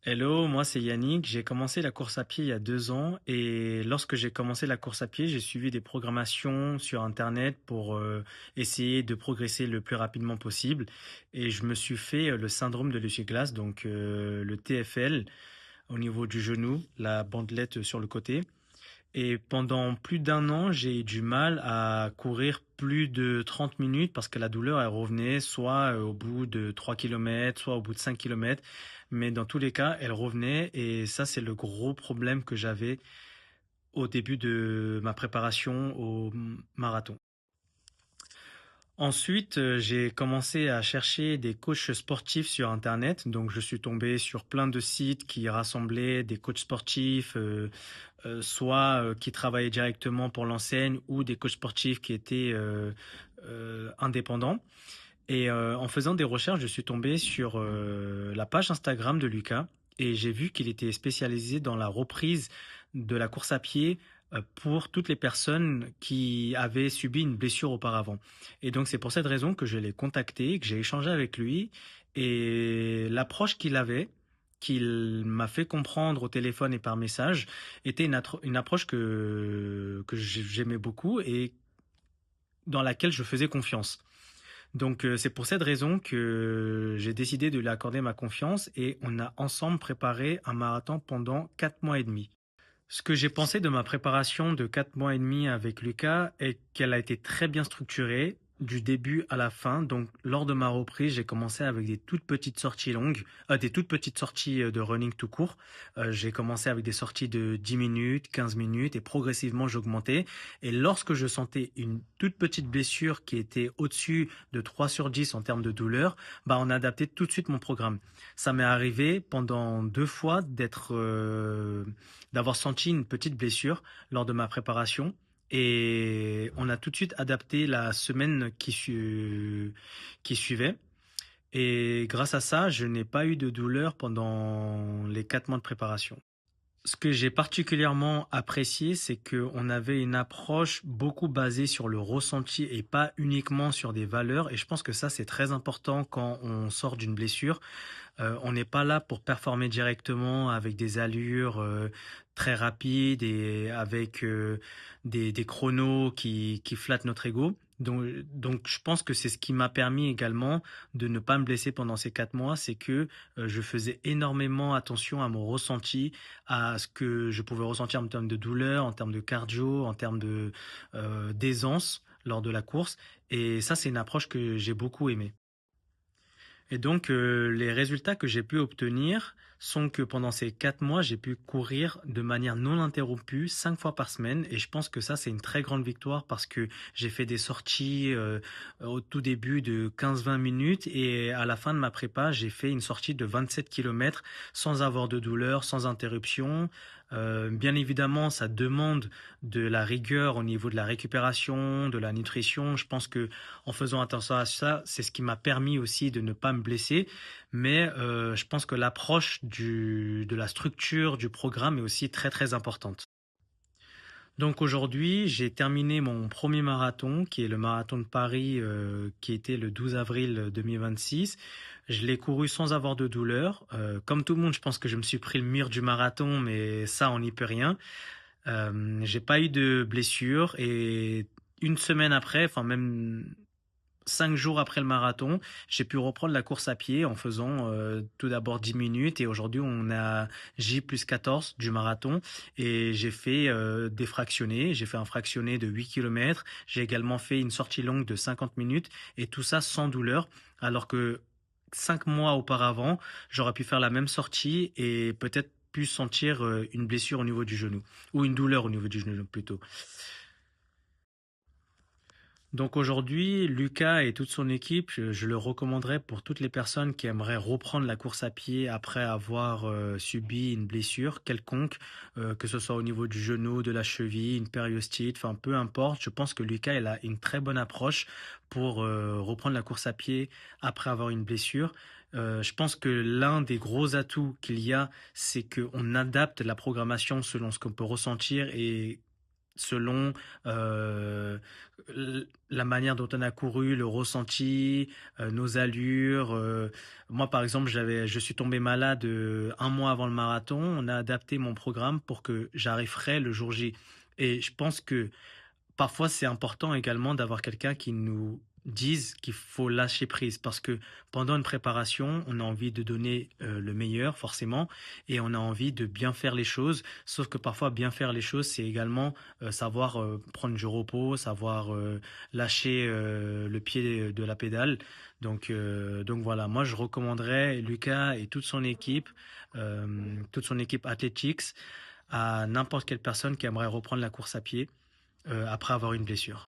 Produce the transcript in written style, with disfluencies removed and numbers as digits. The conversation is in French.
Hello, moi c'est Yannick. J'ai commencé la course à pied il y a 2 ans et lorsque j'ai commencé la course à pied, j'ai suivi des programmations sur Internet pour essayer de progresser le plus rapidement possible. Et je me suis fait le syndrome de l'essuie-glace, donc le TFL au niveau du genou, la bandelette sur le côté. Et pendant plus d'un an, j'ai eu du mal à courir plus de 30 minutes parce que la douleur, elle revenait soit au bout de 3 kilomètres, soit au bout de 5 kilomètres. Mais dans tous les cas, elle revenait et ça, c'est le gros problème que j'avais au début de ma préparation au marathon. Ensuite, j'ai commencé à chercher des coachs sportifs sur Internet. Donc, je suis tombé sur plein de sites qui rassemblaient des coachs sportifs, soit qui travaillaient directement pour l'enseigne ou des coachs sportifs qui étaient indépendants. Et en faisant des recherches, je suis tombé sur la page Instagram de Lucas et j'ai vu qu'il était spécialisé dans la reprise de la course à pied pour toutes les personnes qui avaient subi une blessure auparavant. Et donc c'est pour cette raison que je l'ai contacté, que j'ai échangé avec lui et l'approche qu'il avait, qu'il m'a fait comprendre au téléphone et par message, était une approche que j'aimais beaucoup et dans laquelle je faisais confiance. Donc c'est pour cette raison que j'ai décidé de lui accorder ma confiance et on a ensemble préparé un marathon pendant 4 mois et demi. Ce que j'ai pensé de ma préparation de 4 mois et demi avec Lucas est qu'elle a été très bien structurée du début à la fin. Donc, lors de ma reprise, j'ai commencé avec des toutes petites sorties longues, des toutes petites sorties de running tout court. J'ai commencé avec des sorties de 10 minutes, 15 minutes et progressivement j'augmentais. Et lorsque je sentais une toute petite blessure qui était au-dessus de 3 sur 10 en termes de douleur, bah, on a adapté tout de suite mon programme. Ça m'est arrivé pendant 2 fois d'avoir senti une petite blessure lors de ma préparation. Et on a tout de suite adapté la semaine qui suivait. Et grâce à ça, je n'ai pas eu de douleur pendant les 4 mois de préparation. Ce que j'ai particulièrement apprécié, c'est qu'on avait une approche beaucoup basée sur le ressenti et pas uniquement sur des valeurs. Et je pense que ça, c'est très important quand on sort d'une blessure. On n'est pas là pour performer directement avec des allures très rapides et avec des chronos qui flattent notre ego. Donc, je pense que c'est ce qui m'a permis également de ne pas me blesser pendant ces 4 mois, c'est que je faisais énormément attention à mon ressenti, à ce que je pouvais ressentir en termes de douleur, en termes de cardio, en termes de d'aisance lors de la course. Et ça, c'est une approche que j'ai beaucoup aimée. Et donc, les résultats que j'ai pu obtenir sont que pendant ces 4 mois, j'ai pu courir de manière non interrompue 5 fois par semaine. Et je pense que ça, c'est une très grande victoire parce que j'ai fait des sorties au tout début de 15-20 minutes et à la fin de ma prépa, j'ai fait une sortie de 27 kilomètres sans avoir de douleur, sans interruption. Bien évidemment, ça demande de la rigueur au niveau de la récupération, de la nutrition. Je pense que en faisant attention à ça, c'est ce qui m'a permis aussi de ne pas me blesser. Mais je pense que l'approche de la structure du programme est aussi très très importante. Donc aujourd'hui, j'ai terminé mon premier marathon, qui est le marathon de Paris, qui était le 12 avril 2026. Je l'ai couru sans avoir de douleur. Comme tout le monde, je pense que je me suis pris le mur du marathon, mais ça, on n'y peut rien. J'ai pas eu de blessure et une semaine après, enfin même 5 jours après le marathon, j'ai pu reprendre la course à pied en faisant tout d'abord 10 minutes et aujourd'hui on a J plus 14 du marathon et j'ai fait des fractionnés. J'ai fait un fractionné de 8 kilomètres. J'ai également fait une sortie longue de 50 minutes et tout ça sans douleur alors que 5 mois auparavant, j'aurais pu faire la même sortie et peut-être pu sentir une blessure au niveau du genou ou une douleur au niveau du genou plutôt. Donc aujourd'hui, Lucas et toute son équipe, je le recommanderais pour toutes les personnes qui aimeraient reprendre la course à pied après avoir subi une blessure quelconque, que ce soit au niveau du genou, de la cheville, une périostite, enfin peu importe. Je pense que Lucas, il a une très bonne approche pour reprendre la course à pied après avoir une blessure. Je pense que l'un des gros atouts qu'il y a, c'est qu'on adapte la programmation selon ce qu'on peut ressentir et selon la manière dont on a couru, le ressenti, nos allures. Moi, par exemple, je suis tombé malade un mois avant le marathon. On a adapté mon programme pour que j'arrive frais le jour J. Et je pense que parfois, c'est important également d'avoir quelqu'un qui nous dise qu'il faut lâcher prise parce que pendant une préparation, on a envie de donner le meilleur forcément et on a envie de bien faire les choses. Sauf que parfois, bien faire les choses, c'est également savoir prendre du repos, savoir lâcher le pied de la pédale. Donc voilà, moi je recommanderais Lucas et toute son équipe Athletics à n'importe quelle personne qui aimerait reprendre la course à pied après avoir une blessure.